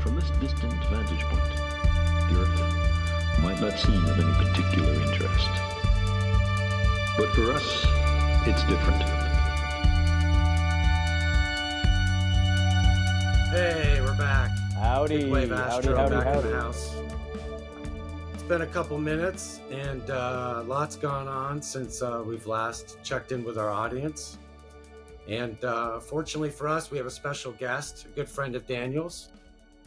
From this distant vantage point, the Earth might not seem of any particular interest. But for us, it's different. Hey, we're back. Howdy. BigWaveAstro Howdy. back in the house. It's been a couple minutes and lots gone on since we've last checked in with our audience. And fortunately for us, we have a special guest, a good friend of Daniel's.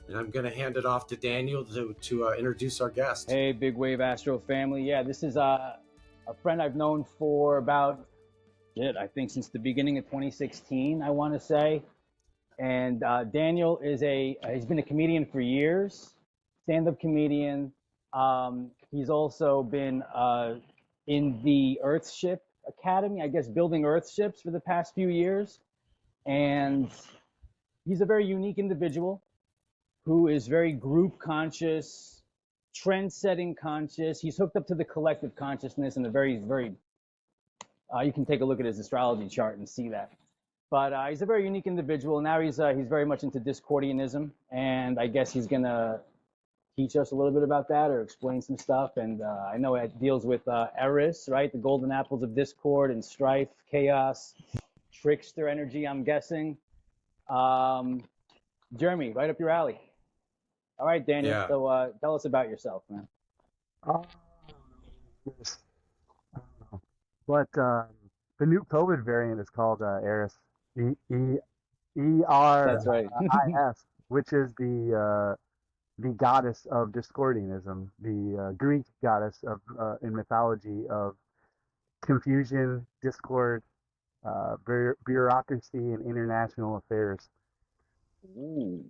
And I'm going to hand it off to Daniel to introduce our guest. Hey, BigWaveAstro family. Yeah, this is a friend I've known for about, I think since the beginning of 2016, I want to say. And Daniel is he's been a comedian for years, stand-up comedian. He's also been in the Earthship Academy, I guess, building Earthships for the past few years. And he's a very unique individual who is very group conscious, trend-setting conscious. He's hooked up to the collective consciousness in a very, you can take a look at his astrology chart and see that. But he's a very unique individual. Now he's very much into Discordianism, and I guess he's gonna teach us a little bit about that or explain some stuff. And I know it deals with Eris, right? The golden apples of discord and strife, chaos, trickster energy, I'm guessing. Jeremy, right up your alley. All right, Daniel. Yeah. So tell us about yourself, man. But the new COVID variant is called Eris, E-R-I-S, That's right. which is the goddess of Discordianism, the Greek goddess of in mythology of confusion, discord, bureaucracy, and international affairs. Ooh.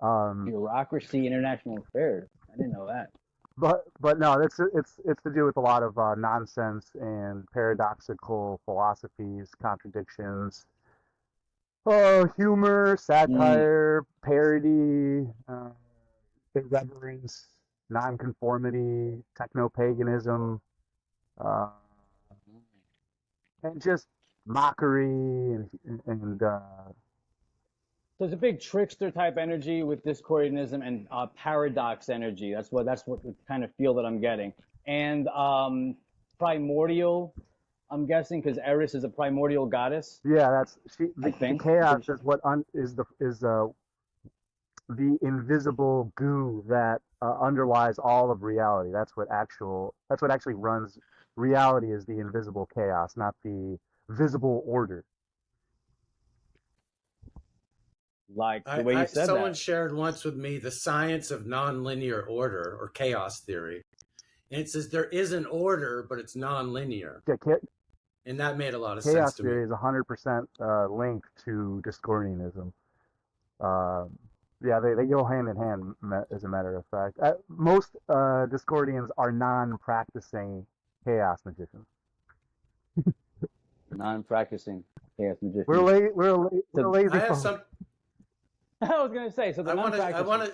Bureaucracy, international affairs. I didn't know that. But no, it's to do with a lot of nonsense and paradoxical philosophies, contradictions, humor, satire, parody, irreverence, nonconformity, techno-paganism, and just mockery and So there's a big trickster type energy with Discordianism and paradox energy. That's what the kind of feel that I'm getting. And primordial, I'm guessing, because Eris is a primordial goddess. yeah, that's I think. the chaos is what is the invisible goo that underlies all of reality. That's what actually runs reality, is the invisible chaos, not the visible order. Like the way you said someone that. shared once with me the science of nonlinear order or chaos theory. And it says there is an order, but it's nonlinear. Yeah, And that made a lot of chaos sense to theory me. is 100% linked to Discordianism. Yeah, they go hand in hand, as a matter of fact. Most Discordians are non-practicing chaos magicians. Non-practicing chaos magician. We're lazy. I have some. I was gonna say, so the I want non-practicing. to.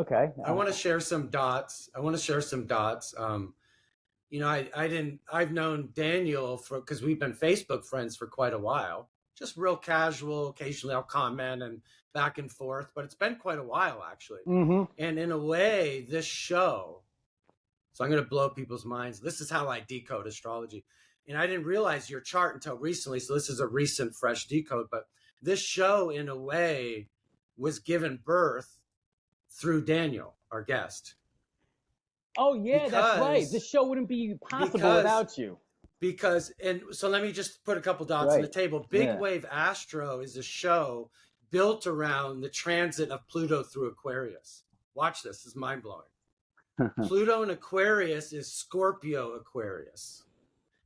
Okay. I want to share some dots. I've known Daniel because we've been Facebook friends for quite a while. Just real casual. Occasionally I'll comment and back and forth, but it's been quite a while actually. Mm-hmm. And in a way, this show, so I'm going to blow people's minds. This is how I decode astrology. And I didn't realize your chart until recently. So this is a recent, fresh decode. But this show, in a way, was given birth through Daniel, our guest. Oh, yeah, that's right. This show wouldn't be possible without you. And so let me just put a couple dots on the table. BigWaveAstro is a show built around the transit of Pluto through Aquarius. Watch this. This is mind-blowing. Pluto in Aquarius is Scorpio Aquarius.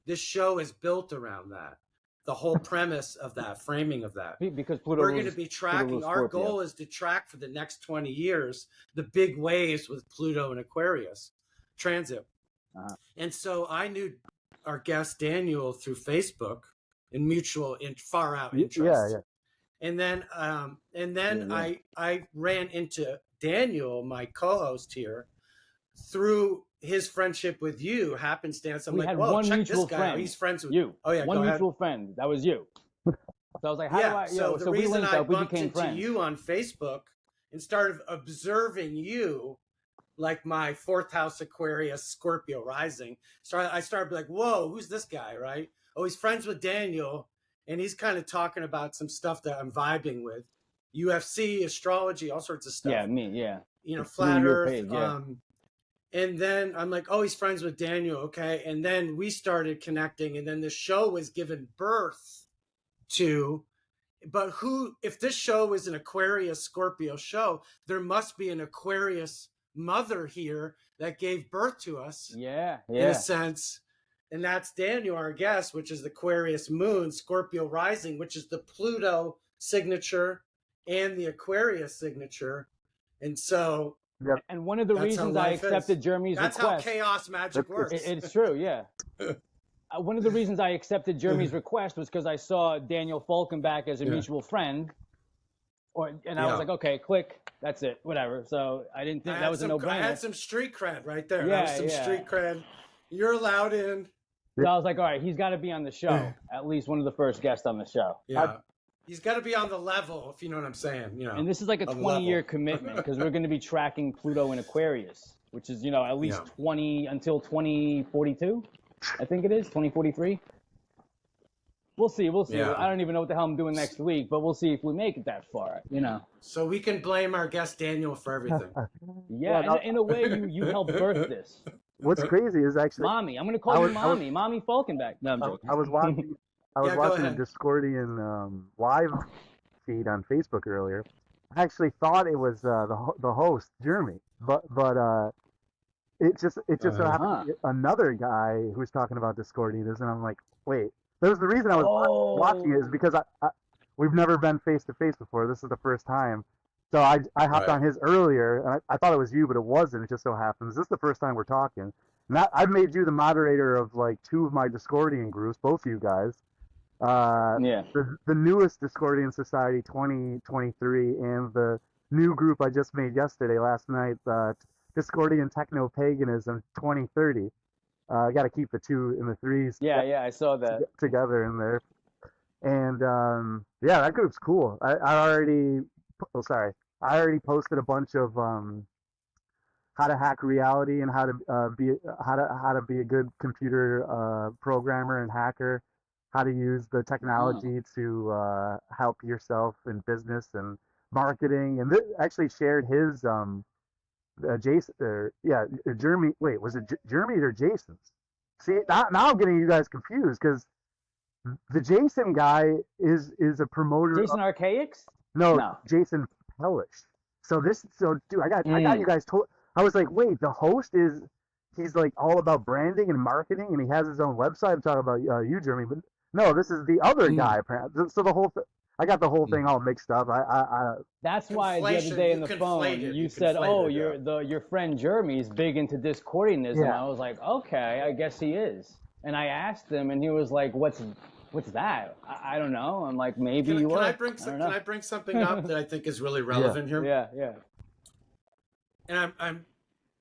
This show is built around that. The whole premise of that, framing of that. Because Pluto We're going to be tracking. Our goal is to track for the next 20 years the big waves with Pluto and Aquarius transit. And so I knew our guest Daniel through Facebook in far out interest. Yeah. And then I ran into Daniel, my co-host here, through his friendship with you, happenstance. I'm we like, had whoa, one check mutual this guy. friend. He's friends with you. Oh yeah, one go mutual ahead. friend. That was you. So I was like, how do I? So the we reason linked I up, we bumped became into friends. you on Facebook and started observing you, like my 4th house Aquarius Scorpio rising. So I started like, whoa, who's this guy, right? Oh, he's friends with Daniel, and he's kind of talking about some stuff that I'm vibing with. UFC, astrology, all sorts of stuff. Yeah, me, yeah. You know, It's flat Earth. page, yeah. And then I'm like, oh, he's friends with Daniel, okay. And then we started connecting, and then the show was given birth to. But if this show is an Aquarius Scorpio show, there must be an Aquarius mother here that gave birth to us. Yeah. In a sense. And that's Daniel, our guest, which is the Aquarius moon, Scorpio rising, which is the Pluto signature and the Aquarius signature. And so. Yep. And one of the reasons I accepted Jeremy's request. That's how chaos magic works. It's true, yeah. One of the reasons I accepted Jeremy's request was because I saw Daniel Falkenbach as a mutual friend. And I was like, okay, click, that's it, whatever. So I didn't think that was a no-brainer. I had some street cred right there. Yeah, that was some street cred. You're allowed in. So I was like, all right, he's got to be on the show. At least one of the first guests on the show. Yeah. He's got to be on the level, if you know what I'm saying. You know. And this is like a 20-year commitment because we're going to be tracking Pluto in Aquarius, which is, at least 20 until 2042. I think it is 2043. We'll see. Yeah. I don't even know what the hell I'm doing next week, but we'll see if we make it that far. So we can blame our guest Daniel for everything. In a way, you helped birth this. What's crazy is actually Mommy. I'm going to call you Mommy. Mommy Falkenbach. No, I'm joking. I was watching a Discordian live feed on Facebook earlier. I actually thought it was the host Jeremy, but it just so happened to be another guy who was talking about Discordians, and I'm like, wait. That was the reason I was watching it, is because we've never been face to face before. This is the first time, so I hopped on his earlier, and I thought it was you, but it wasn't. It just so happens this is the first time we're talking. And I've made you the moderator of like 2 of my Discordian groups, both of you guys. The newest Discordian Society 2023, and the new group I just made last night, Discordian Techno Paganism 2030. I got to keep the 2 and the 3s. Yeah, I saw that together in there, and that group's cool. I already posted a bunch of how to hack reality and how to be a good computer programmer and hacker, how to use the technology to help yourself in business and marketing, and actually shared his Jeremy. Wait, was it Jeremy or Jason's? See, now I'm getting you guys confused because the Jason guy is a promoter. Jason Archaics? No, Jason Pellish. Dude, I got you guys told. I was like, wait, the host he's like all about branding and marketing, and he has his own website. I'm talking about you, Jeremy, but no, this is the other guy. So the whole I got the whole thing all mixed up. That's why the other day in the phone you said, "Oh, your friend Jeremy is big into Discordianism." Yeah. I was like, "Okay, I guess he is." And I asked him, and he was like, "What's that?" I don't know. I'm like, maybe you are. Can I bring something up that I think is really relevant here? Yeah. And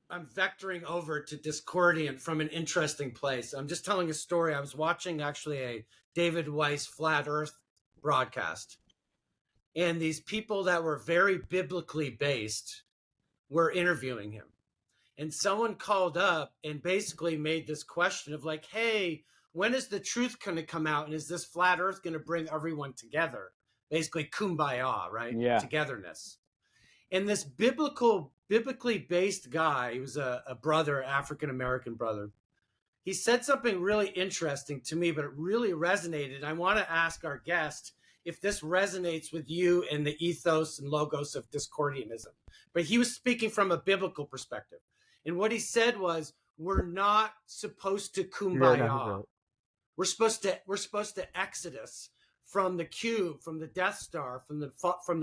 I'm vectoring over to Discordian from an interesting place. I'm just telling a story. I was watching actually a David Weiss Flat Earth broadcast, and these people that were very biblically based were interviewing him, and someone called up and basically made this question of like, hey, when is the truth going to come out, and is this flat earth going to bring everyone together, basically kumbaya, right? Togetherness. And this biblically based guy, he was a brother, African-American brother, he said something really interesting to me, but it really resonated. And I want to ask our guest if this resonates with you and the ethos and logos of Discordianism. But he was speaking from a biblical perspective. And what he said was, we're not supposed to kumbaya. We're supposed to exodus from the cube, from the Death Star, from the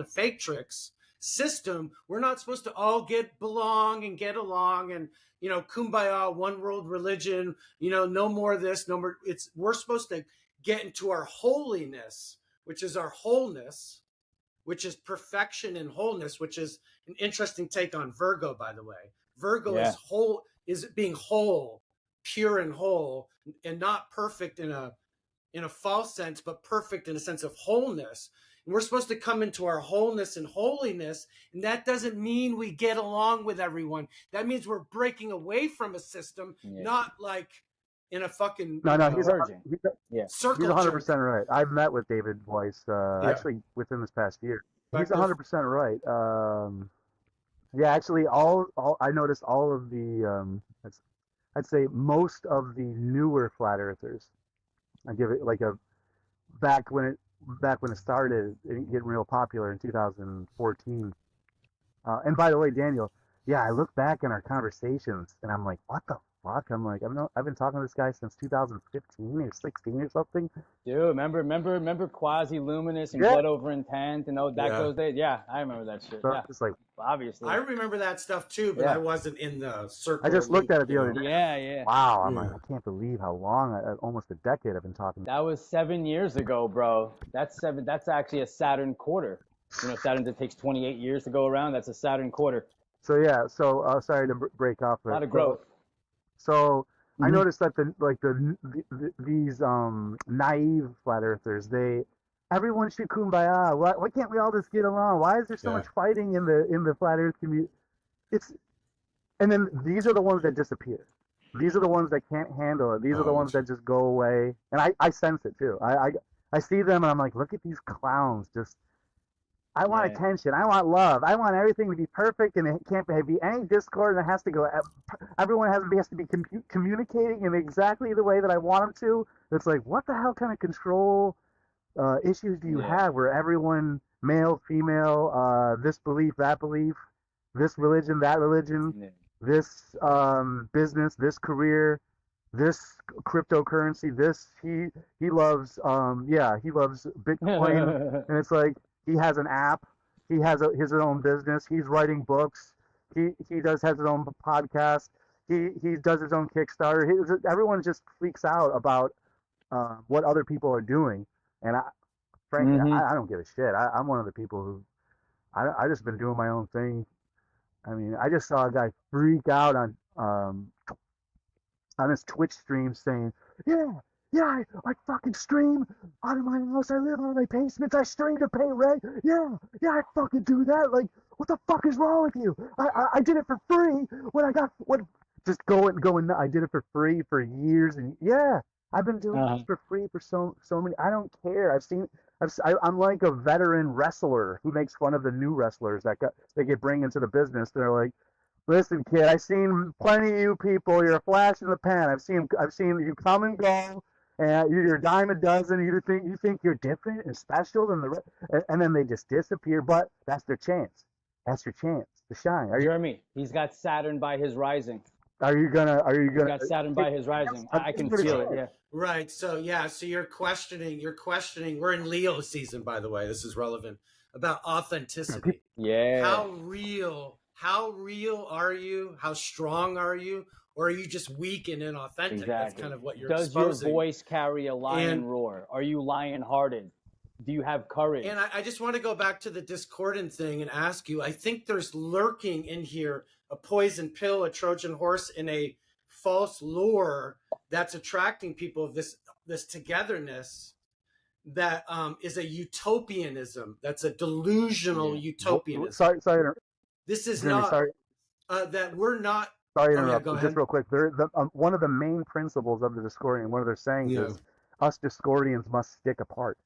Fatrix system. We're not supposed to all get along and kumbaya, one world religion, no more of this, no more. We're supposed to get into our holiness, which is our wholeness, which is perfection and wholeness, which is an interesting take on Virgo, by the way. Virgo is being whole, pure and whole, and not perfect in a false sense, but perfect in a sense of wholeness. We're supposed to come into our wholeness and holiness. And that doesn't mean we get along with everyone. That means we're breaking away from a system, not like in a fucking he's circle. He's 100% right. I've met with David Weiss actually within this past year. He's 100% right. Actually, I noticed all of the I'd say most of the newer flat earthers. I give it like back when it started getting real popular in 2014. And by the way, Daniel, I look back in our conversations and I'm like, what the fuck? I'm like, I've been talking to this guy since 2015 or 16 or something. Dude, remember Quasi-Luminous and Blood Over Intent and those days? Yeah, I remember that shit. So it's like, obviously. I remember that stuff too, but I wasn't in the circle. I just looked at it the other day. Yeah. Wow, I'm like, I can't believe how long, almost a decade I've been talking. That was 7 years ago, bro. That's actually a Saturn quarter. Saturn that takes 28 years to go around. That's a Saturn quarter. So sorry to break off. A lot of growth. So I noticed that these naive flat earthers, everyone should kumbaya. Why can't we all just get along? Why is there so much fighting in the flat earth community? And then these are the ones that disappear. These are the ones that can't handle it. These are the ones that just go away. And I sense it too. I see them and I'm like, look at these clowns. I want attention. I want love. I want everything to be perfect, and it can't be any discord, and it has to go. Everyone has to be communicating in exactly the way that I want them to. It's like, what the hell kind of control issues do you have where everyone, male, female, this belief, that belief, this religion, that religion, this business, this career, this cryptocurrency, this he loves Bitcoin, and it's like. He has an app. He has his own business. He's writing books. He has his own podcast. He does his own Kickstarter. Everyone just freaks out about what other people are doing. And frankly, I don't give a shit. I'm one of the people who I just been doing my own thing. I mean, I just saw a guy freak out on his Twitch stream saying, I fucking stream out of my house. I live out of my basements. I stream to pay rent. I fucking do that. Like, what the fuck is wrong with you? I did it for free when I got just going. I did it for free for years, and I've been doing this for free for so many. I don't care. I'm like a veteran wrestler who makes fun of the new wrestlers that get bring into the business. They're like, listen, kid, I've seen plenty of you people. You're a flash in the pan. I've seen you come and go. And you're a dime a dozen. You think you're different and special than the rest, and then they just disappear. But that's their chance. That's your chance to shine. Jeremy, he's got Saturn by his rising. Are you gonna? He's got Saturn by his rising. I can feel it. Yeah. Right. So So you're questioning. We're in Leo season, by the way. This is relevant about authenticity. Yeah. How real are you? How strong are you? Or are you just weak and inauthentic? Exactly. That's kind of what you're exposing. Does your voice carry a lion roar? Are you lion-hearted? Do you have courage? And I just want to go back to the discordant thing and ask you, I think there's lurking in here a poison pill, a Trojan horse, and a false lure that's attracting people of this togetherness that is a utopianism. That's a delusional utopianism. Sorry. This is Jeremy, not that we're not. Sorry to interrupt. Just real quick. One of the main principles of the Discordian, one of their sayings is, us Discordians must stick apart.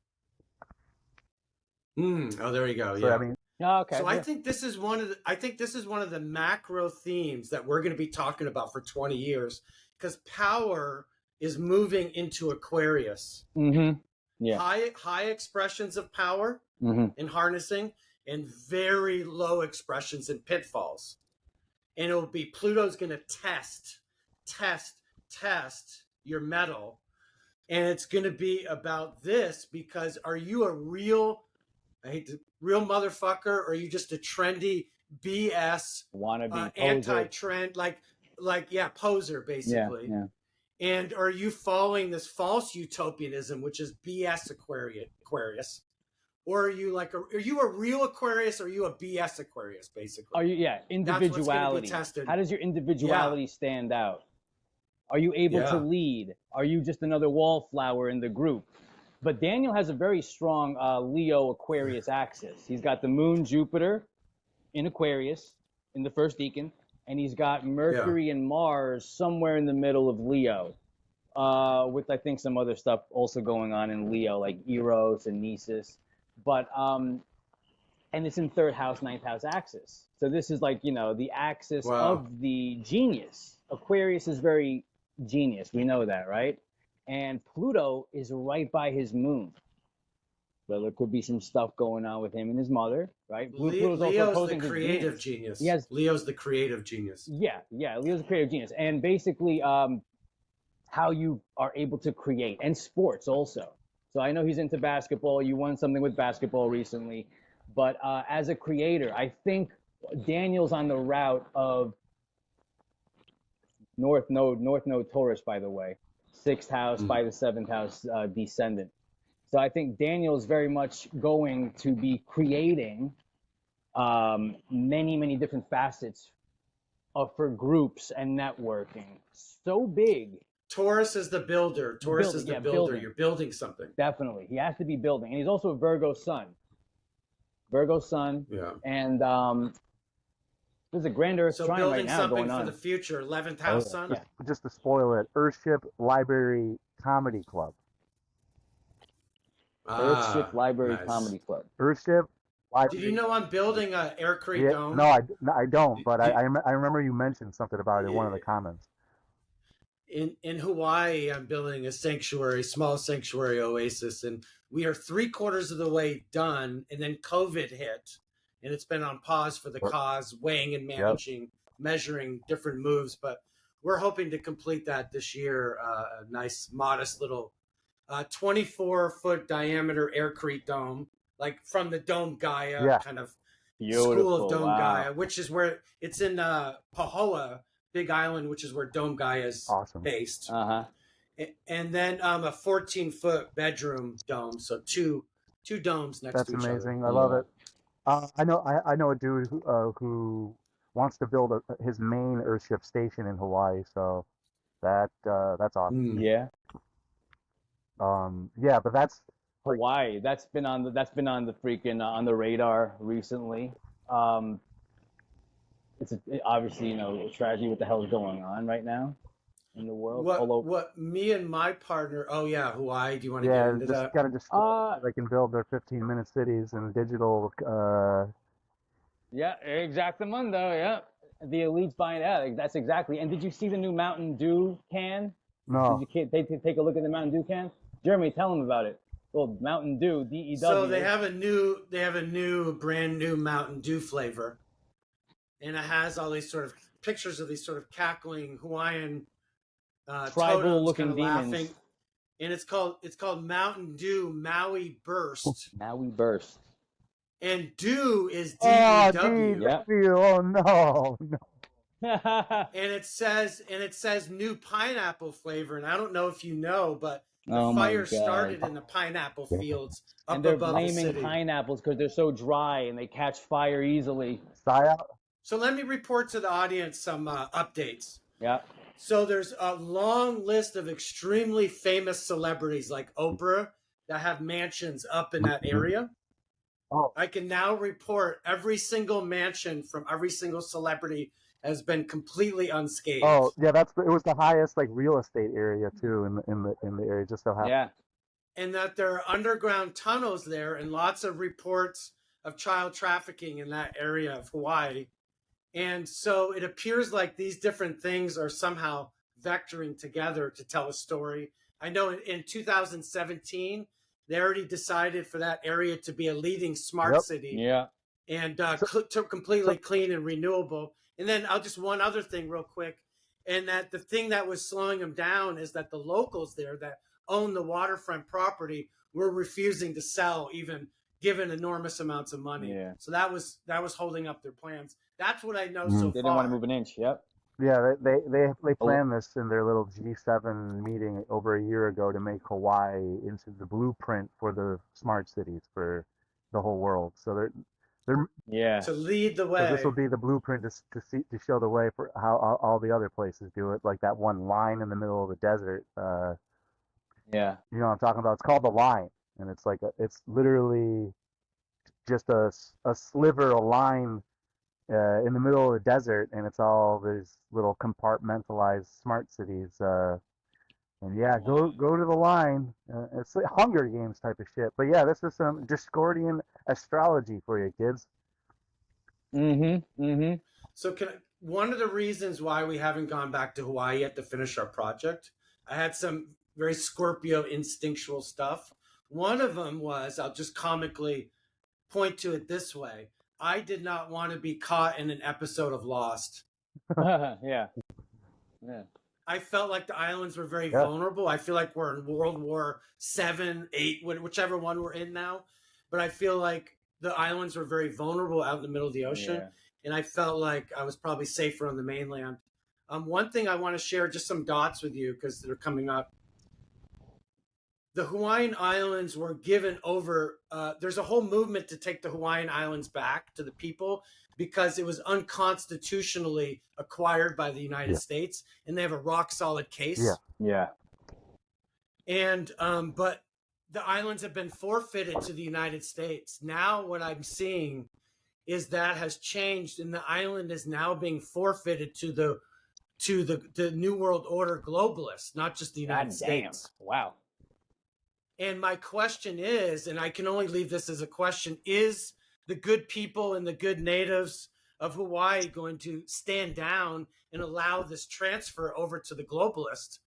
Oh, there you go. So, yeah. I mean, okay. So I think this is one of the macro themes that we're going to be talking about for 20 years, because power is moving into Aquarius. Yeah. High expressions of power in harnessing, and very low expressions and pitfalls. And it'll be Pluto's going to test your metal. And it's going to be about this, because are you a real motherfucker, or are you just a trendy BS wannabe anti-trend, poser basically? Yeah. And are you following this false utopianism, which is BS Aquarius? Or are you are you a real Aquarius, or are you a BS Aquarius, basically? Are you, individuality. How does your individuality stand out? Are you able to lead? Are you just another wallflower in the group? But Daniel has a very strong Leo Aquarius axis. He's got the moon Jupiter in Aquarius in the first decan, and he's got Mercury and Mars somewhere in the middle of Leo, with I think some other stuff also going on in Leo, like Eros and Nisus. But and it's in third house, ninth house axis. So this is like, the axis of the genius. Aquarius is very genius. We know that, right? And Pluto is right by his moon. So there could be some stuff going on with him and his mother, right? Leo's the creative genius. Leo's the creative genius. Yeah, Leo's the creative genius. And basically how you are able to create, and sports also. So I know he's into basketball. You won something with basketball recently. But as a creator, I think Daniel's on the route of North Node Taurus, by the way. 6th house by the 7th house descendant. So I think Daniel's very much going to be creating many, many different facets for groups and networking. So big. Taurus is the builder. Is the builder. Building. You're building something. Definitely. He has to be building. And he's also a Virgo sun. Yeah. And there's a grand Earth trine right now going on. So building something for the future, 11th house sun? Yeah. Just to spoil it, Earthship Library Comedy Club. Earthship Library Comedy Club. Earthship Library. Did you know I'm building a aircrete dome? No, I don't, but I remember you mentioned something about it in one of the comments. In Hawaii, I'm building a small sanctuary oasis, and we are 3/4 of the way done, and then COVID hit. And it's been on pause for the cause, weighing and managing, measuring different moves. But we're hoping to complete that this year. A nice, modest little 24-foot diameter aircrete dome, like from the Dome Gaia kind of school of Dome Gaia, which is where it's in Pahoa, Big Island, which is where Dome Gaia is based. And then a 14-foot bedroom dome. So two domes next to each other. That's amazing. I love it. I know a dude who wants to build his main Earthship station in Hawaii, so that's awesome. Yeah. But that's Hawaii. That's been on the freaking on the radar recently. It's obviously a tragedy. What the hell is going on right now in the world? What me and my partner? Oh yeah, Hawaii. Do you want to get into that? They can build their 15-minute cities in digital. Yeah, exactamundo. Yeah, the elites buying out. That's exactly. And did you see the new Mountain Dew can? No. Did you take a look at the Mountain Dew can? Jeremy, tell them about it. Well, Mountain Dew, DEW. So they have a brand new Mountain Dew flavor, and it has all these sort of pictures of these sort of cackling Hawaiian tribal looking demons. Laughing. And it's called Mountain Dew Maui Burst. Maui Burst. And Dew is DEW. Oh no. and it says new pineapple flavor, and I don't know if you know, but the fire started in the pineapple fields up and they're above blaming the city. Pineapples because they're so dry and they catch fire easily. So let me report to the audience some updates. Yeah. So there's a long list of extremely famous celebrities like Oprah that have mansions up in that area. Oh. I can now report every single mansion from every single celebrity has been completely unscathed. Oh yeah, it was the highest real estate area too in the area, just so happened. Yeah. And that there are underground tunnels there, and lots of reports of child trafficking in that area of Hawaii. And so it appears like these different things are somehow vectoring together to tell a story. I know in 2017, they already decided for that area to be a leading smart city. Yeah. And to completely clean and renewable. And then one other thing real quick. And that the thing that was slowing them down is that the locals there that own the waterfront property were refusing to sell, even given enormous amounts of money. Yeah. So that was holding up their plans. That's what I know so far. They didn't want to move an inch. Yep. Yeah, they planned this in their little G7 meeting over a year ago to make Hawaii into the blueprint for the smart cities for the whole world. So they're to lead the way. So this will be the blueprint to show the way for how all the other places do it. Like that one line in the middle of the desert. Yeah. You know what I'm talking about? It's called the Line, and it's like it's literally just a sliver of line in the middle of the desert, and it's all these little compartmentalized smart cities. And yeah, go to the Line. It's like Hunger Games type of shit. But yeah, this is some Discordian astrology for you kids. So one of the reasons why we haven't gone back to Hawaii yet to finish our project, I had some very Scorpio instinctual stuff. One of them was, I'll just comically point to it this way. I did not want to be caught in an episode of Lost. Yeah. I felt like the islands were very vulnerable. I feel like we're in World War 7, 8, whichever one we're in now. But I feel like the islands were very vulnerable out in the middle of the ocean. Yeah. And I felt like I was probably safer on the mainland. One thing I want to share, just some dots with you because they're coming up. The Hawaiian Islands were given over. There's a whole movement to take the Hawaiian Islands back to the people because it was unconstitutionally acquired by the United States, and they have a rock solid case. Yeah. And but the islands have been forfeited to the United States. Now what I'm seeing is that has changed, and the island is now being forfeited to the New World Order globalists, not just the United States. Wow. And my question is, and I can only leave this as a question, is the good people and the good natives of Hawaii going to stand down and allow this transfer over to the globalists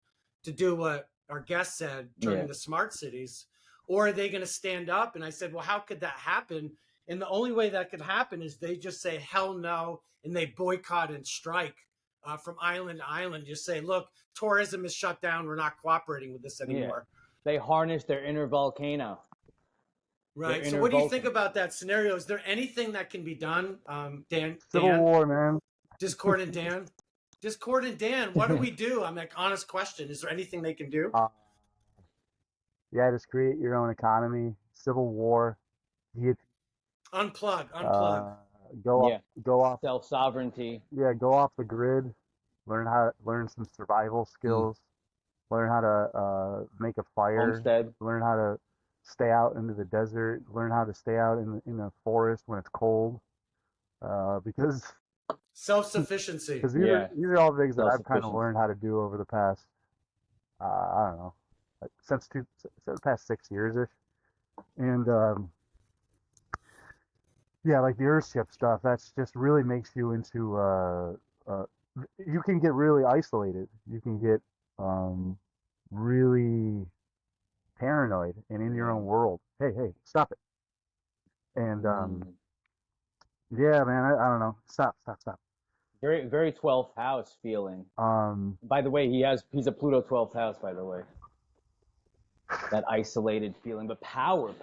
to do what our guest said, turning the smart cities? Or are they going to stand up? And I said, well, how could that happen? And the only way that could happen is they just say, hell no, and they boycott and strike from island to island. Just say, look, tourism is shut down. We're not cooperating with this anymore. They harness their inner volcano. Right. So what do you think about that scenario? Is there anything that can be done, Dan? Civil War, man. Discordant Dan, what do we do? I'm like, honest question. Is there anything they can do? Yeah, just create your own economy. Civil War. Unplug. Go off self-sovereignty. Yeah, go off the grid. Learn some survival skills. Learn how to make a fire. Homestead. Learn how to stay out into the desert. Learn how to stay out in the forest when it's cold. Because self-sufficiency. Because these are all things that I've kind of learned how to do over the past, I don't know, since the past 6 years-ish. And like the Earthship stuff, that's just really makes you into, you can get really isolated. You can get really paranoid and in your own world. Hey, stop it. And yeah, man, I don't know. Stop. Very, very 12th house feeling. By the way, he's a Pluto 12th house, by the way. That isolated feeling, but power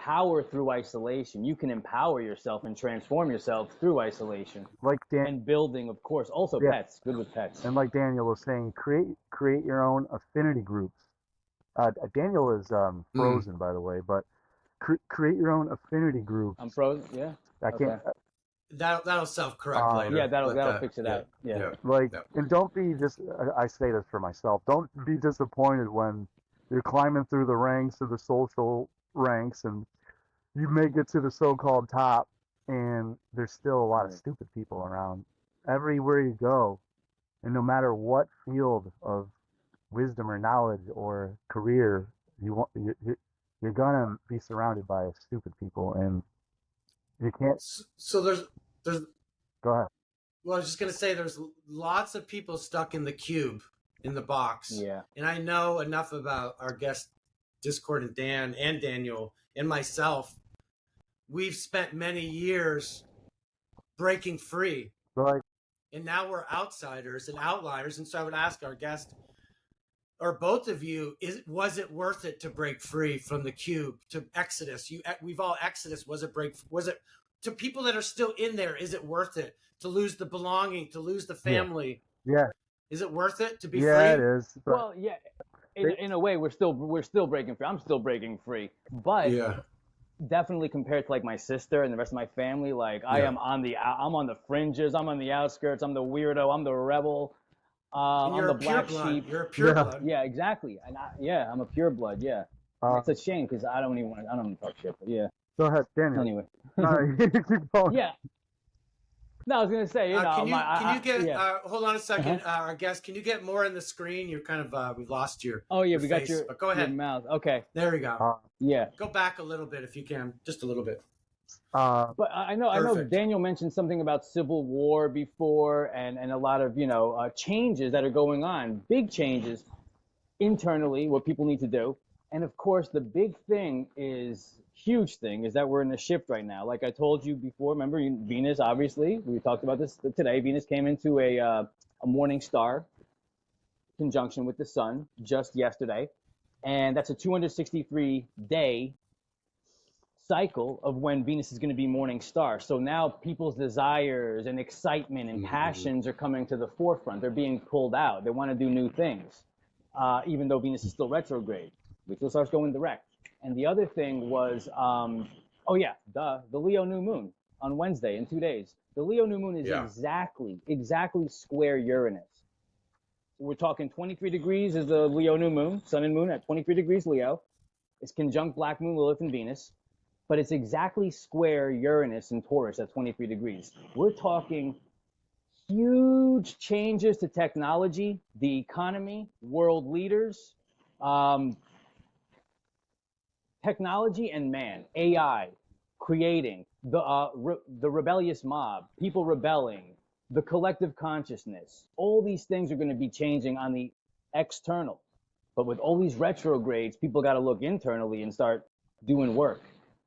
through isolation. You can empower yourself and transform yourself through isolation. And building, of course, also pets. Good with pets. And like Daniel was saying, create your own affinity groups. Daniel is frozen, by the way, but create your own affinity groups. I'm frozen. Yeah. I can't. That'll self-correct later. Yeah, that'll fix it out. Yeah. And don't be I say this for myself. Don't be disappointed when you're climbing through the ranks of the social ranks and you make it to the so-called top and there's still a lot of stupid people around everywhere you go. And no matter what field of wisdom or knowledge or career you're gonna be surrounded by stupid people, and you can't. So there's. Go ahead. Well, I was just gonna say there's lots of people stuck in the cube, in the box. Yeah. And I know enough about our guest, Discordant Dan and Daniel and myself. We've spent many years breaking free. Right. And now we're outsiders and outliers. And so I would ask our guest, or both of you, was it worth it to break free from the cube, to Exodus? We've all Exodus. Was it to people that are still in there? Is it worth it to lose the belonging, to lose the family? Yeah. Is it worth it to be free? Yeah, it is. Well, yeah. In a way, we're still breaking free. I'm still breaking free, but definitely compared to like my sister and the rest of my family, like I'm on the fringes. I'm on the outskirts. I'm the weirdo. I'm the rebel. I'm the black sheep. You're a pure blood. Yeah, exactly. And I'm a pure blood. Yeah. It's a shame because I don't want to talk shit. But yeah. Go ahead, Daniel. Anyway. Keep going. Yeah. No, I was gonna say, can you get? Hold on a second, our guest. Can you get more on the screen? You're kind of we've lost your. Oh yeah, your we face, got your. But go ahead. Your mouth. Okay. There we go. Yeah. Go back a little bit if you can, just a little bit. But I know Daniel mentioned something about civil war before, and a lot of changes that are going on, big changes internally, what people need to do, and of course the big thing is. Huge thing is that we're in a shift right now. Like I told you before, remember Venus, obviously, we talked about this today. Venus came into a morning star conjunction with the sun just yesterday. And that's a 263-day cycle of when Venus is going to be morning star. So now people's desires and excitement and passions are coming to the forefront. They're being pulled out. They want to do new things, even though Venus is still retrograde, which will start going direct. And the other thing was, the Leo new moon on Wednesday in 2 days. The Leo new moon is exactly square Uranus. We're talking 23 degrees is the Leo new moon, sun and moon at 23 degrees Leo. It's conjunct black moon, Lilith, and Venus. But it's exactly square Uranus and Taurus at 23 degrees. We're talking huge changes to technology, the economy, world leaders, technology and man, AI, creating the rebellious mob, people rebelling, the collective consciousness. All these things are going to be changing on the external. But with all these retrogrades, people got to look internally and start doing work.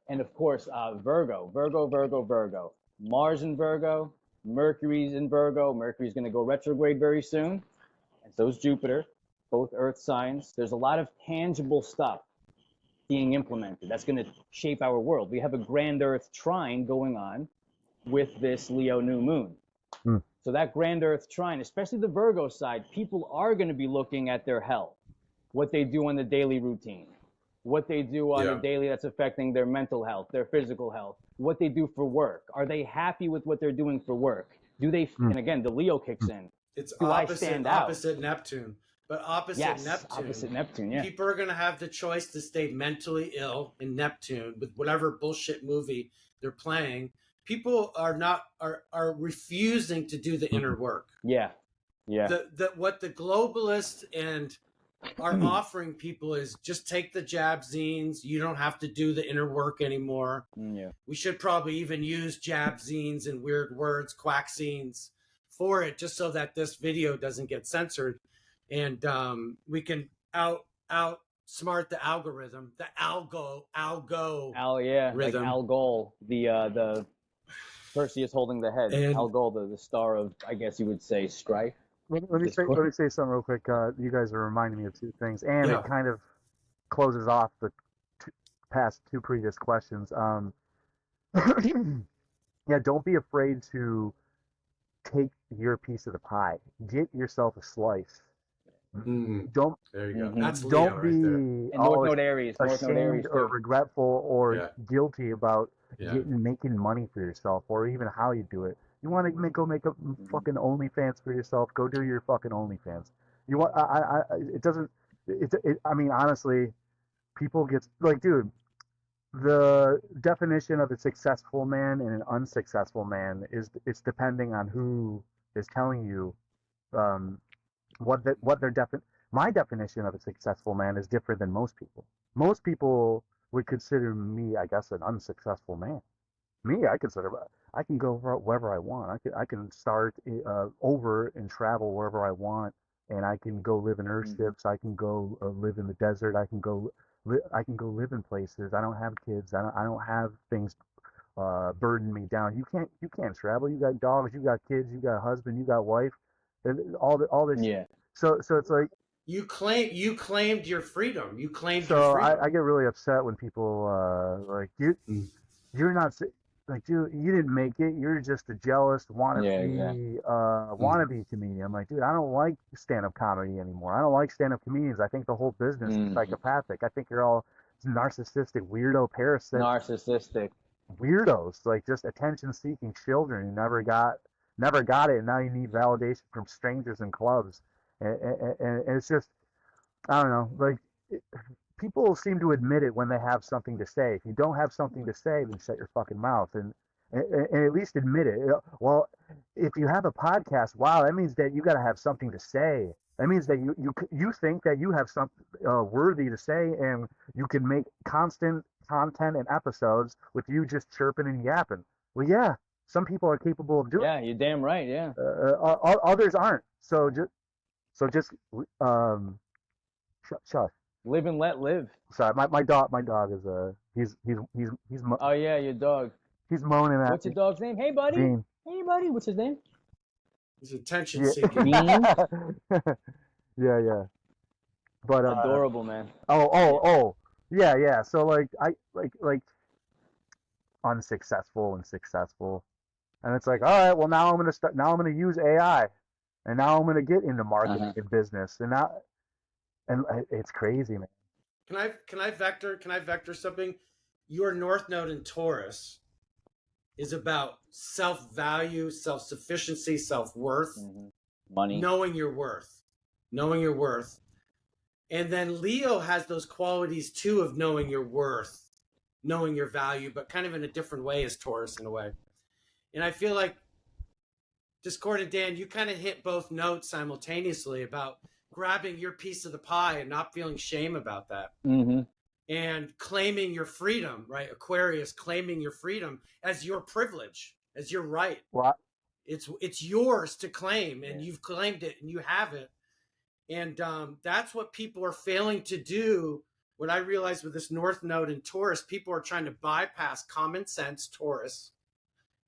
And of course, Virgo. Mars in Virgo, Mercury's in Virgo. Mercury's going to go retrograde very soon. And so is Jupiter, both earth signs. There's a lot of tangible stuff being implemented. That's going to shape our world. We have a grand Earth trine going on with this Leo new moon. So that grand Earth trine, especially the Virgo side, people are going to be looking at their health, what they do on the daily routine, what they do on the daily that's affecting their mental health, their physical health, what they do for work. Are they happy with what they're doing for work? Do they, and again, the Leo kicks in. It's opposite Neptune. But opposite Neptune, yeah. People are going to have the choice to stay mentally ill in Neptune with whatever bullshit movie they're playing. People are refusing to do the inner work. Yeah. What the globalists and are offering people is just take the jab zines. You don't have to do the inner work anymore. Yeah. We should probably even use jab zines and weird words, quack zines for it, just so that this video doesn't get censored. And we can outsmart the algorithm, the algo rhythm. Like Algol, the Perseus holding the head. And Algol, the star of, I guess you would say, strife. Let me say something real quick. You guys are reminding me of two things, and it kind of closes off the past two previous questions. Don't be afraid to take your piece of the pie. Get yourself a slice. Don't there you go. That's don't be North Node Aries, ashamed or regretful or guilty about making money for yourself, or even how you do it. You want to go make a fucking OnlyFans for yourself? Go do your fucking OnlyFans. You want? I mean, honestly, people get like, dude. The definition of a successful man and an unsuccessful man it's depending on who is telling you my definition of a successful man is different than most people. Most people would consider me, I guess, an unsuccessful man. I can go wherever I want. I can start over and travel wherever I want, and I can go live in earthships. I can go live in the desert. I can go live in places. I don't have kids. I don't have things burden me down. You can't travel. You got dogs. You got kids. You got a husband. You got wife. All this. Yeah. So it's like you claimed your freedom. You claimed your freedom. So I get really upset when people like you're not like you didn't make it. You're just a jealous wannabe comedian. I'm like, dude, I don't like stand-up comedy anymore. I don't like stand-up comedians. I think the whole business is psychopathic. I think you're all narcissistic, weirdo parasites. Narcissistic weirdos, like just attention-seeking children who never got it, and now you need validation from strangers in clubs. and it's just, I don't know, like people seem to admit it when they have something to say. If you don't have something to say, then shut your fucking mouth and at least admit it. Well, if you have a podcast, wow, that means that you got to have something to say. That means that you think that you have something worthy to say, and you can make constant content and episodes with you just chirping and yapping. Well, yeah, some people are capable of doing. Yeah, you're damn right. Yeah. Others aren't. So just shush. Live and let live. Sorry, my dog is he's Oh yeah, your dog. He's moaning at. What's your dog's name? Hey buddy. Bean. Hey buddy. What's his name? He's attention seeking. Bean. Yeah. But adorable, man. Oh. Yeah. So like unsuccessful and successful, and it's like, all right, well now I'm gonna use AI, and now I'm gonna get into marketing and business, and it's crazy, man. Can I vector something? Your North Node in Taurus is about self-value, self-sufficiency, self-worth, money, knowing your worth. And then Leo has those qualities too of knowing your worth, knowing your value, but kind of in a different way as Taurus in a way. And I feel like Discord and Dan, you kind of hit both notes simultaneously about grabbing your piece of the pie and not feeling shame about that. And claiming your freedom, right? Aquarius, claiming your freedom as your privilege, as your right. What? It's yours to claim, and you've claimed it, and you have it. And that's what people are failing to do. What I realized with this North Node in Taurus, people are trying to bypass common sense Taurus,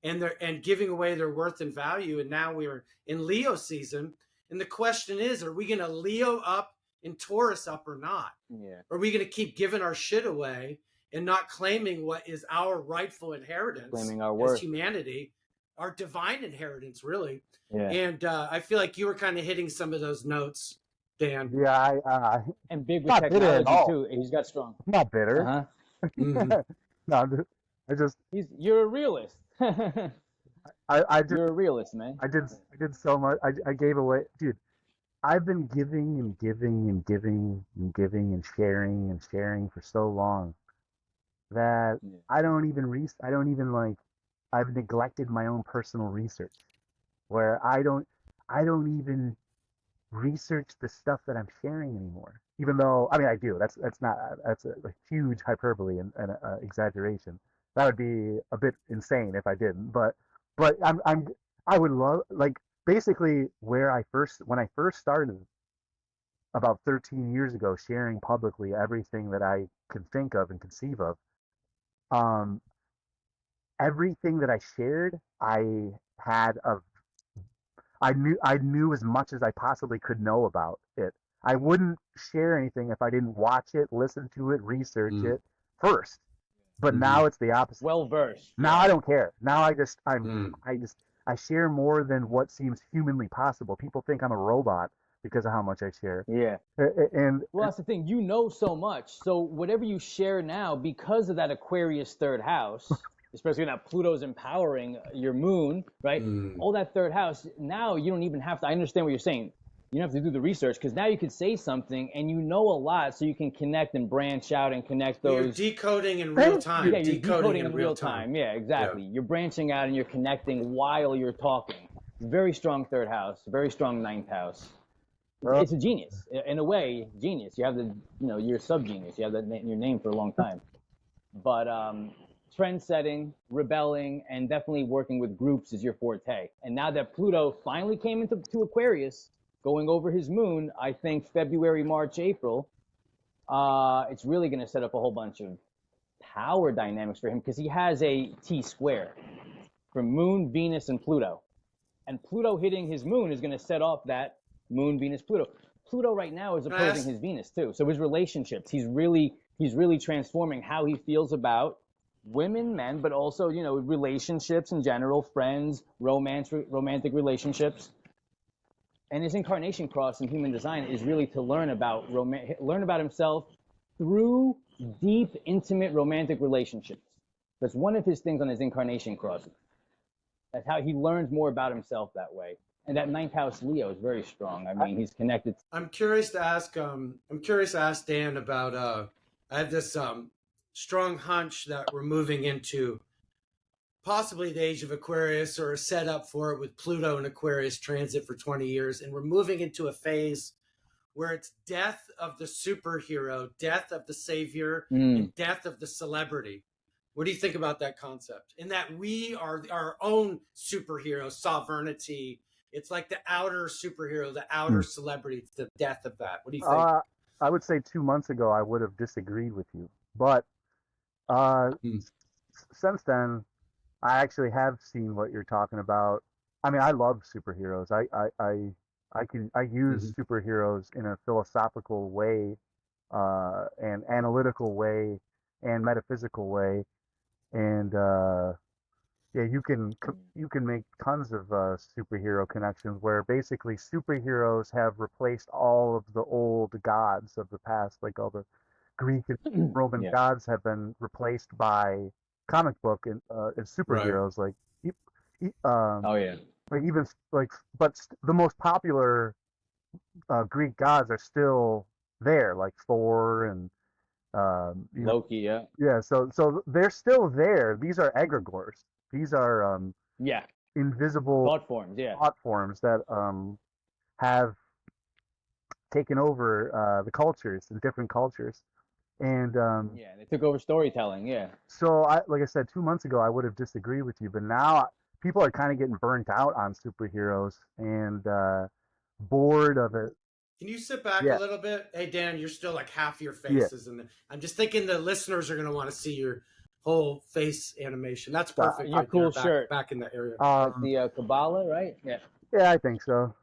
and giving away their worth and value. And now we're in Leo season, and the question is, are we going to Leo up and Taurus up or not? Yeah. Are we going to keep giving our shit away and not claiming what is our rightful inheritance, claiming our worth as humanity, our divine inheritance, really? Yeah. And I feel like you were kind of hitting some of those notes, Dan. Yeah, and big with technology too. He's got strong. I'm not bitter. No, you're a realist. You're a realist, man. I did so much. I gave away, dude. I've been giving and giving and giving and giving and sharing for so long that I don't even like, I've neglected my own personal research, where I don't even research the stuff that I'm sharing anymore. Even though, I mean, I do. That's a huge hyperbole and exaggeration. That would be a bit insane if I didn't. But I would love, like, basically when I first started about 13 years ago, sharing publicly everything that I can think of and conceive of, everything that I shared, I knew as much as I possibly could know about it. I wouldn't share anything if I didn't watch it, listen to it, research it first. But now it's the opposite. Well versed. Now I don't care. Now I share more than what seems humanly possible. People think I'm a robot because of how much I share. Yeah. And well, that's the thing. You know so much. So whatever you share now, because of that Aquarius third house, especially now Pluto's empowering your moon, right? All that third house, now you don't even have to, I understand what you're saying. You don't have to do the research, because now you can say something and you know a lot, so you can connect and branch out and connect those. You're decoding in real time. Yeah, you're decoding in real time. Yeah, exactly. Yeah. You're branching out and you're connecting while you're talking. Very strong third house, very strong ninth house. It's a genius. In a way, genius. You have you're a sub-genius. You have that in your name for a long time. But trend setting, rebelling, and definitely working with groups is your forte. And now that Pluto finally came into Aquarius, going over his moon, I think February, March, April, it's really going to set up a whole bunch of power dynamics for him, because he has a T-square from Moon, Venus, and Pluto. And Pluto hitting his moon is going to set off that Moon, Venus, Pluto. Pluto right now is opposing his Venus too. So his relationships, he's really transforming how he feels about women, men, but also, relationships in general, friends, romantic relationships. And his incarnation cross in human design is really to learn about himself through deep, intimate, romantic relationships. That's one of his things on his incarnation cross. That's how he learns more about himself that way. And that ninth house Leo is very strong. I mean, he's connected. I'm curious to ask Dan about, I have this strong hunch that we're moving into possibly the age of Aquarius, or a setup for it with Pluto and Aquarius transit for 20 years. And we're moving into a phase where it's death of the superhero, death of the savior, and death of the celebrity. What do you think about that concept? In that we are our own superhero, sovereignty. It's like the outer superhero, the outer celebrity. It's the death of that. What do you think? I would say 2 months ago I would have disagreed with you, but since then I actually have seen what you're talking about. I mean, I love superheroes. I use superheroes in a philosophical way, and analytical way, and metaphysical way, and yeah, you can make tons of superhero connections where basically superheroes have replaced all of the old gods of the past, like all the Greek and Roman gods have been replaced by comic book and superheroes, like like even like, but the most popular Greek gods are still there, like Thor and Loki, so they're still there. These are egregores. These are invisible thought forms that have taken over the cultures, the different cultures, and they took over storytelling. So like I said, 2 months ago I would have disagreed with you, but now people are kind of getting burnt out on superheroes and bored of it. Can you sit back a little bit? Hey, Dan, you're still like half your face is in there. I'm just thinking the listeners are going to want to see your whole face animation. That's perfect. Your cool shirt. Back in the area. The Kabbalah, right? Yeah, I think so.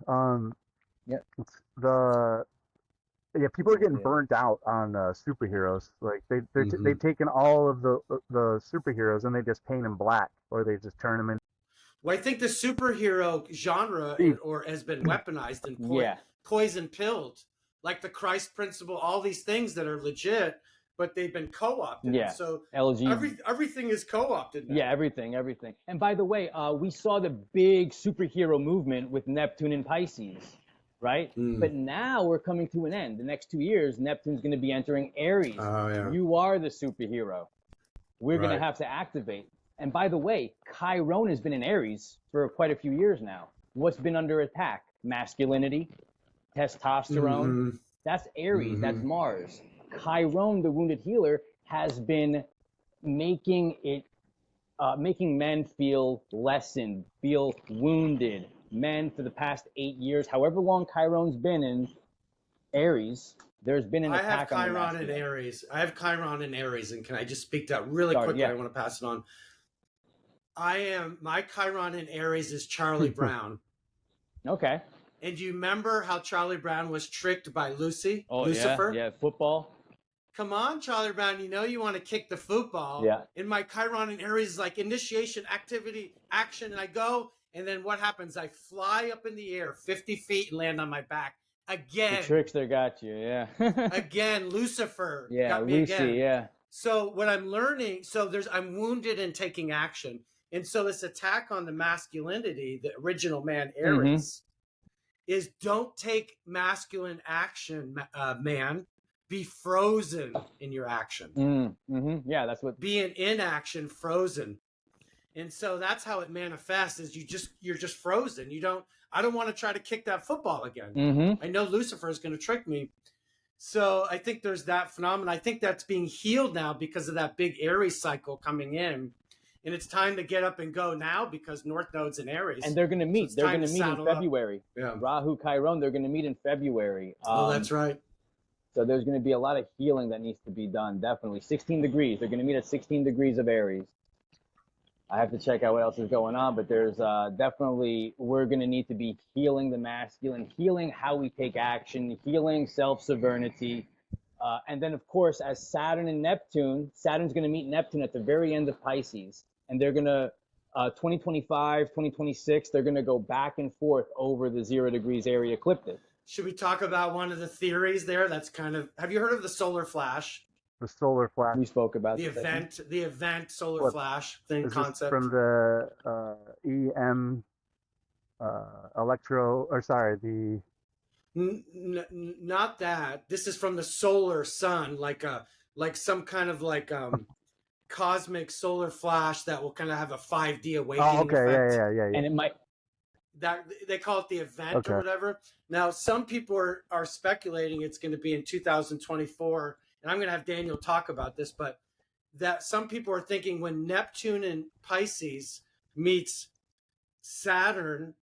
People are getting burnt out on superheroes. Like they've taken all of the superheroes and they just paint them black, or they just turn them in. Well, I think the superhero genre has been weaponized and poison pilled, like the Christ principle, all these things that are legit, but they've been co-opted. So everything is co-opted now. Everything. And by the way, we saw the big superhero movement with Neptune and Pisces, right? But now we're coming to an end. The next 2 years, Neptune's going to be entering Aries. You are the superhero. We're going to have to activate. And by the way, Chiron has been in Aries for quite a few years now. What's been under attack? Masculinity, testosterone. That's Aries. That's Mars. Chiron, the wounded healer, has been making men feel lessened, feel wounded. Men for the past 8 years, however long Chiron's been in Aries, there's been an attack on the masculine. I have Chiron in Aries, and can I just speak that really quickly? I want to pass it on. My Chiron in Aries is Charlie Brown. Okay. And do you remember how Charlie Brown was tricked by Lucifer? Yeah, football. Come on, Charlie Brown, you want to kick the football. Yeah. And my Chiron in Aries is like initiation, activity, action, and I go, and then what happens? I fly up in the air 50 feet and land on my back. Again. The trickster got you, yeah. Again, Lucifer got me again. So what I'm learning, I'm wounded in taking action. And so this attack on the masculinity, the original man Aries, is don't take masculine action, man. Be frozen in your action. Yeah, that's what. Be in inaction, frozen. And so that's how it manifests. Is you're just frozen. I don't want to try to kick that football again. I know Lucifer is going to trick me. So I think there's that phenomenon. I think that's being healed now because of that big Aries cycle coming in. And it's time to get up and go now because North Node's in Aries. And they're going to meet. They're going to meet in February. Rahu, Chiron, they're going to meet in February. That's right. So there's going to be a lot of healing that needs to be done, definitely. 16 degrees. They're going to meet at 16 degrees of Aries. I have to check out what else is going on, but there's definitely, we're going to need to be healing the masculine, healing how we take action, healing self-sovereignty. And then, of course, as Saturn and Neptune, Saturn's going to meet Neptune at the very end of Pisces. And they're going to, 2025, 2026, they're going to go back and forth over the 0 degrees area ecliptic. Should we talk about one of the theories there? That's kind of, have you heard of the solar flash? The solar flash. We spoke about the event solar flash thing concept. From the the Not that. This is from the solar sun, like some kind of cosmic solar flash that will kind of have a 5D awakening effect. Yeah. And it might, that they call it the event or whatever. Now, some people are speculating it's going to be in 2024, and I'm going to have Daniel talk about this, but that some people are thinking when Neptune and Pisces meets Saturn,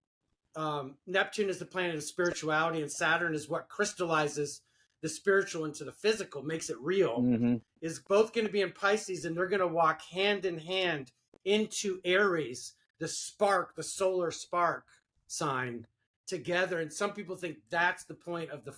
Neptune is the planet of spirituality, and Saturn is what crystallizes the spiritual into the physical, makes it real, is both going to be in Pisces, and they're going to walk hand in hand into Aries, the solar spark sign together. And some people think that's the point of the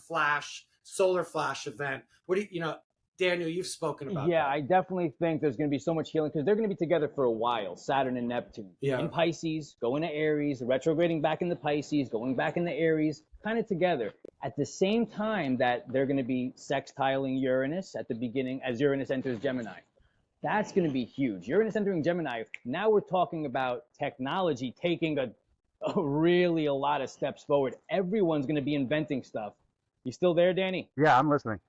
solar flash event. What do you Daniel, you've spoken about that. I definitely think there's going to be so much healing because they're going to be together for a while, Saturn and Neptune. In Pisces, going to Aries, retrograding back into Pisces, going back into Aries, kind of together. At the same time that they're going to be sextiling Uranus at the beginning as Uranus enters Gemini. That's going to be huge. Uranus entering Gemini, now we're talking about technology taking a lot of steps forward. Everyone's going to be inventing stuff. You still there, Danny? Yeah, I'm listening.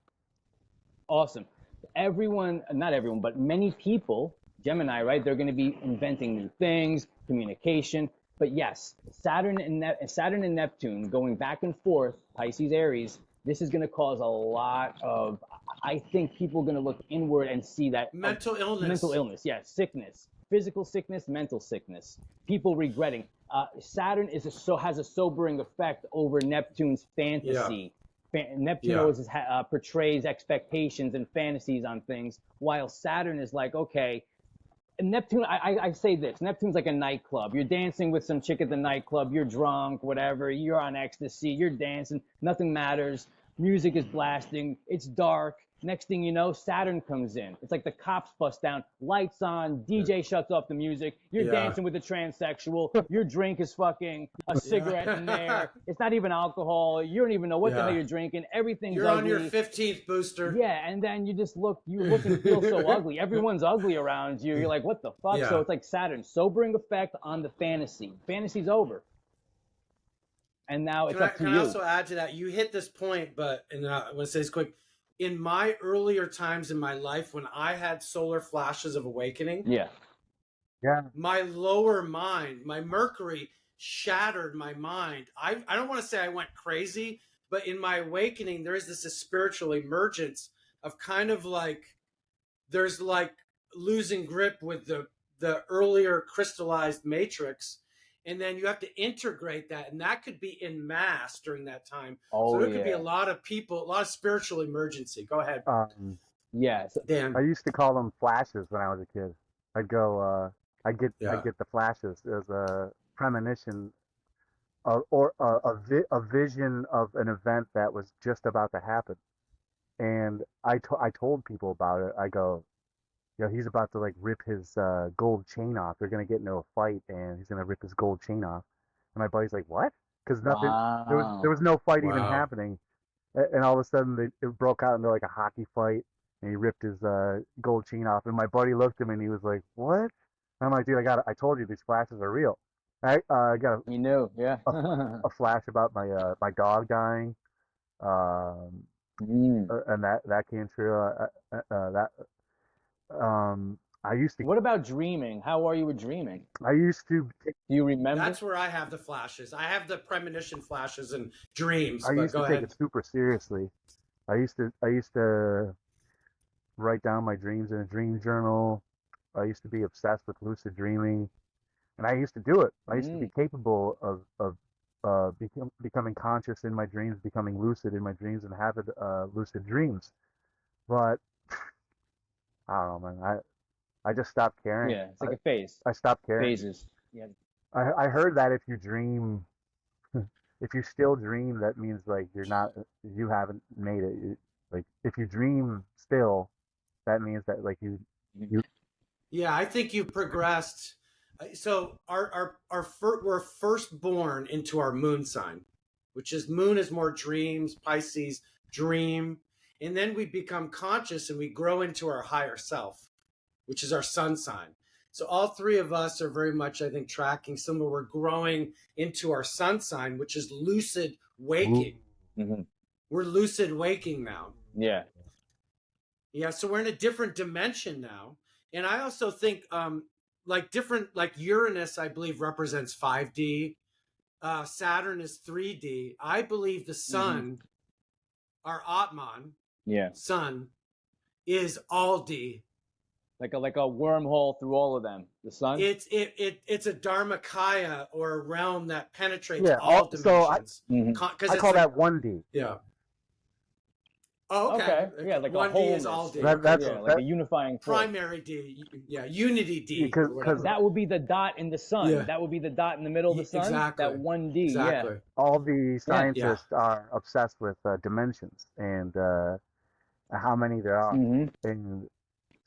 Awesome. Not everyone, but many people, Gemini, right? They're going to be inventing new things, communication. But yes, Saturn and Neptune going back and forth, Pisces, Aries, this is going to cause a lot of, I think people are going to look inward and see that. Mental illness, yes. Sickness, physical sickness, mental sickness, people regretting. Saturn has a sobering effect over Neptune's fantasy. Neptune always portrays expectations and fantasies on things, while Saturn is like, okay, Neptune, I say this, Neptune's like a nightclub. You're dancing with some chick at the nightclub, you're drunk, whatever, you're on ecstasy, you're dancing, nothing matters, music is blasting, it's dark. Next thing you know, Saturn comes in. It's like the cops bust down, lights on, DJ shuts off the music, you're dancing with a transsexual, your drink is fucking a cigarette in there, it's not even alcohol, you don't even know what the hell you're drinking, everything's You're ugly. on your 15th booster. Yeah, and then you look and feel so ugly. Everyone's ugly around you. You're like, what the fuck? So it's like Saturn, sobering effect on the fantasy. Fantasy's over. And now it's up to you. Can I also add to that? You hit this point, and I want to say this quick. In my earlier times in my life, when I had solar flashes of awakening, my lower mind, my Mercury shattered my mind. I don't want to say I went crazy, but in my awakening, there is this spiritual emergence of kind of there's losing grip with the earlier crystallized matrix. And then you have to integrate that. And that could be en masse during that time. So there could be a lot of people, a lot of spiritual emergency. Go ahead. Dan. I used to call them flashes when I was a kid. I'd go, I get the flashes as a premonition or a vision of an event that was just about to happen. And I told people about it. I go, he's about to rip his gold chain off. They're gonna get into a fight, and he's gonna rip his gold chain off. And my buddy's like, "What?" Because nothing. There was no fight even happening, and all of a sudden it broke out into a hockey fight, and he ripped his gold chain off. And my buddy looked at me, and he was like, "What?" And I'm like, "Dude, I told you these flashes are real." I got a flash about my dog dying, and that came true. I used to. What about dreaming? How are you with dreaming? I used to. Do you remember? That's where I have the flashes. I have the premonition flashes and dreams. I used to take it super seriously. I used to write down my dreams in a dream journal. I used to be obsessed with lucid dreaming, and I used to do it. I used to be capable of becoming conscious in my dreams, becoming lucid in my dreams, and having lucid dreams. But I don't know, man. I just stopped caring. Yeah, it's like a phase. I stopped caring. Phases. Yeah. I heard that if you dream, if you still dream, that means you haven't made it. If you dream still, that means that you. Yeah, I think you've progressed. So we're first born into our moon sign, which is moon is more dreams, Pisces, dream. And then we become conscious and we grow into our higher self, which is our sun sign. So all three of us are very much, I think, tracking similar. We're growing into our sun sign, which is lucid waking. Mm-hmm. We're lucid waking now. Yeah. Yeah, so we're in a different dimension now. And I also think like Uranus, I believe, represents 5D. Saturn is 3D. I believe the sun, our Atman, sun, is all D. Like a wormhole through all of them. The sun. It's a Dharmakaya, or a realm that penetrates all dimensions. So I call that 1D. Yeah. Oh, okay. Yeah, like 1D a wholeness. is all D. Like a unifying force. Primary D. Yeah, unity D. Because that would be the dot in the sun. Yeah. That would be the dot in the middle of the sun. Exactly. That 1D. Exactly. Yeah. All the scientists are obsessed with dimensions and how many there are. And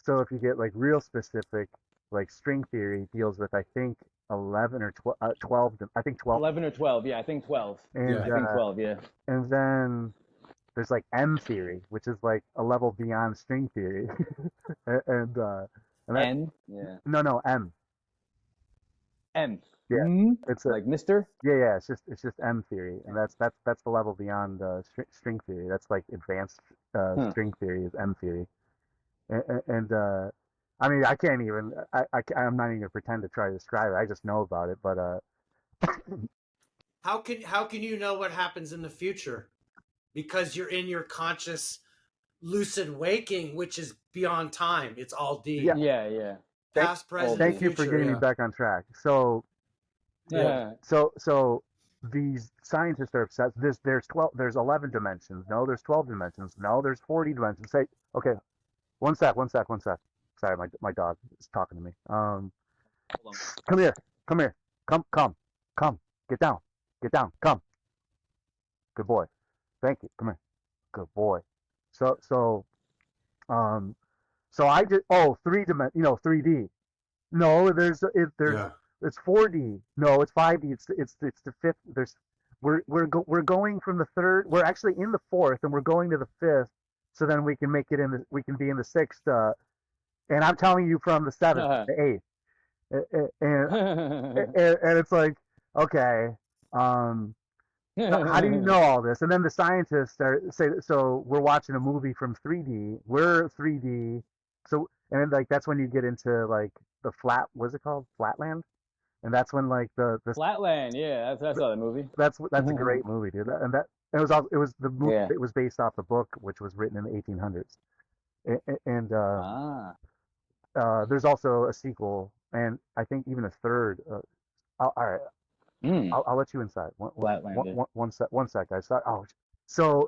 so if you get like real specific, like string theory deals with, I think, 11 or 12. I think 12. 11 or 12. Yeah, I think 12. And, I think 12. Yeah. And then there's like M theory, which is like a level beyond string theory. and N? Yeah. No, M. M. Yeah. It's like Mr. Yeah. It's just M theory, and that's the level beyond string theory. That's like advanced string theory is M theory. And I mean, I can't even. I'm not even gonna pretend to try to describe it. I just know about it. But how can you know what happens in the future? Because you're in your conscious lucid waking, which is beyond time. It's all D. Yeah. Past, present, thank future, you for getting me back on track. So so these scientists are obsessed. There's 11 dimensions. No, there's 12 dimensions. No, there's 40 dimensions. Say, okay, one sec. Sorry, my dog is talking to me. Come here. Come. Get down. Come. Good boy. Thank you. Come here. Good boy. So I did 3D. No, it's 4D. No, it's 5D. It's the fifth. We're going from the third. We're actually in the fourth, and we're going to the fifth. So then we can we can be in the sixth. And I'm telling you from the seventh, the eighth, and it's like, okay. How do you know all this? And then the scientists say, so we're watching a movie from 3D. We're 3D. So, and then, like, that's when you get into like the what's it called? Flatland. And that's when like the Flatland. Yeah, that's another movie. That's a great movie, dude. And it was the movie. Yeah. It was based off the book, which was written in the 1800s. And there's also a sequel, and I think even a third. All right. I'll let you inside. One sec, guys. So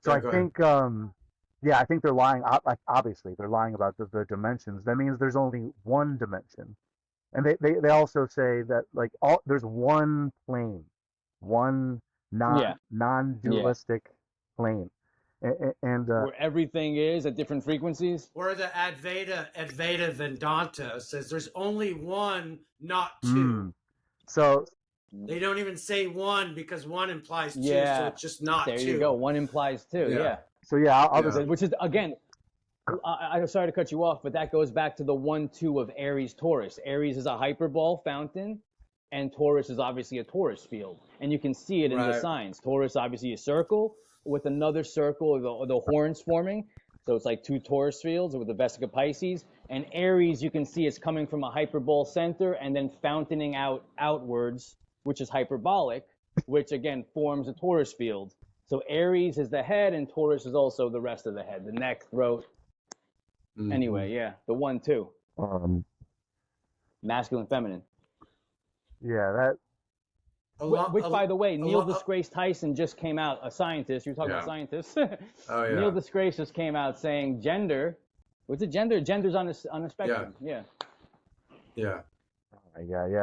I think I think they're lying. Obviously, they're lying about the dimensions. That means there's only one dimension, and they also say that like there's one plane, one non-dualistic plane, and where everything is at different frequencies. Or the Advaita Vedanta says there's only one, not two. So. They don't even say one because one implies two, so it's just not two. There you go. One implies two. Yeah. So I'll just, which is again, I'm sorry to cut you off, but that goes back to the 1-2 of Aries Taurus. Aries is a hyperbole fountain, and Taurus is obviously a Taurus field, and you can see it in the signs. Taurus obviously a circle with another circle, the horns forming. So it's like two Taurus fields with the Vesica Pisces, and Aries you can see is coming from a hyperbole center and then fountaining outwards, which is hyperbolic, which again forms a Taurus field. So Aries is the head, and Taurus is also the rest of the head, the neck, throat. Anyway, the 1-2. Masculine, feminine. Yeah, that. Which, by the way, Neil deGrasse Tyson just came out, a scientist. You're talking about scientists. Neil deGrasse just came out saying gender. What's it? Gender's on a spectrum. Yeah. Yeah.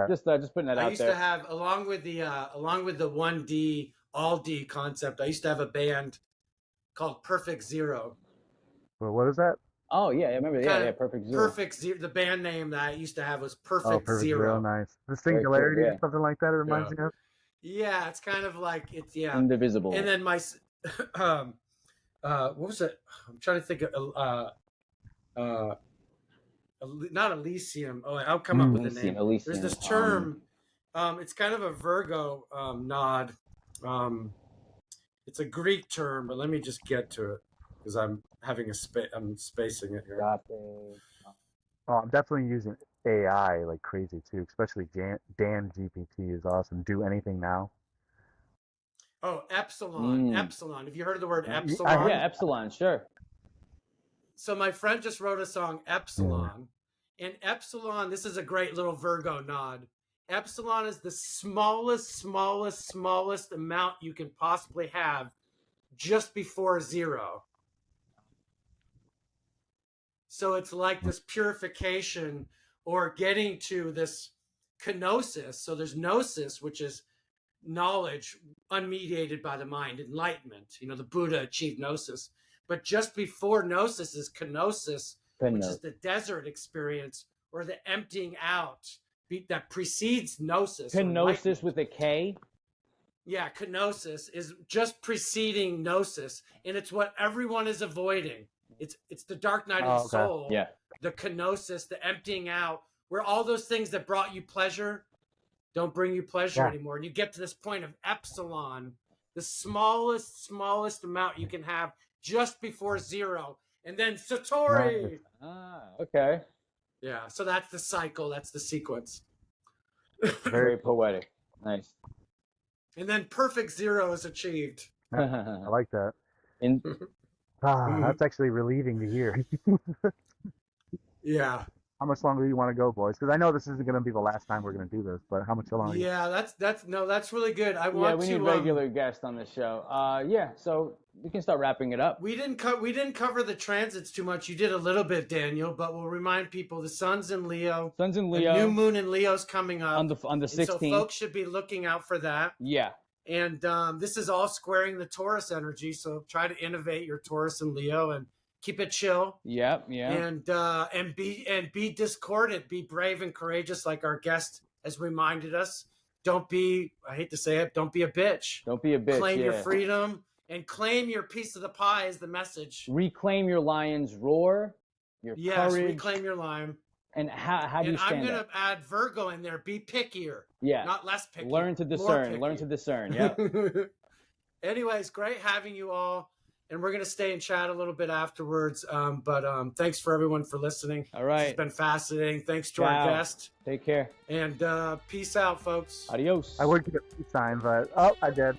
Just putting that out there. I used to have, along with the 1D all D concept, I used to have a band called Perfect Zero. Well, what is that? Oh yeah, I remember. Yeah, Perfect Zero. Perfect Zero. The band name that I used to have was Perfect, Perfect Zero. Nice. The Singularity or something like that. It reminds me of. Yeah, it's kind of like it's indivisible. And then my what was it? I'm trying to think of not Elysium. Oh, I'll come up with a name. Elysium. There's this term. It's kind of a Virgo nod. It's a Greek term, but let me just get to it because I'm having I'm spacing it here. Oh, I'm definitely using AI like crazy too, especially Dan GPT is awesome. Do anything now. Oh, Epsilon. Epsilon. Have you heard of the word Epsilon? Yeah, Epsilon, sure. So my friend just wrote a song, Epsilon. And Epsilon, this is a great little Virgo nod. Epsilon is the smallest amount you can possibly have just before zero. So it's like this purification or getting to this kenosis. So there's gnosis, which is knowledge unmediated by the mind, enlightenment. The Buddha achieved gnosis. But just before gnosis is kenosis, which is the desert experience or the emptying out that precedes gnosis. Kenosis with a K? Yeah, kenosis is just preceding gnosis, and it's what everyone is avoiding. It's the dark night of the soul. Yeah. The kenosis, the emptying out, where all those things that brought you pleasure don't bring you pleasure anymore. And you get to this point of epsilon, the smallest amount you can have just before zero. And then Satori. Okay. Yeah, so that's the cycle. That's the sequence. Very poetic. Nice. And then perfect zero is achieved. I like that. That's actually relieving to hear. Yeah. How much longer do you want to go, boys? Because I know this isn't going to be the last time we're going to do this, but how much longer? Yeah, that's really good. We need regular guests on the show. So we can start wrapping it up. We didn't cover the transits too much. You did a little bit, Daniel, but we'll remind people the sun's in Leo. The new moon in Leo's coming up on the 16th. So folks should be looking out for that. Yeah. And this is all squaring the Taurus energy, so try to innovate your Taurus and Leo and keep it chill. Yep. And be discordant, be brave and courageous, like our guest has reminded us. Don't be, I hate to say it, don't be a bitch. Don't be a bitch. Claim your freedom and claim your piece of the pie is the message. Reclaim your lion's roar, your courage. Reclaim your lion. And how do you stand I'm going to add Virgo in there. Be pickier. Yeah. Not less picky. Learn to discern. Yep. Anyways, great having you all. And we're going to stay and chat a little bit afterwards. But thanks for everyone for listening. All right. It's been fascinating. Thanks to our guest. Take care. And peace out, folks. Adios. I would give a peace sign, but I did.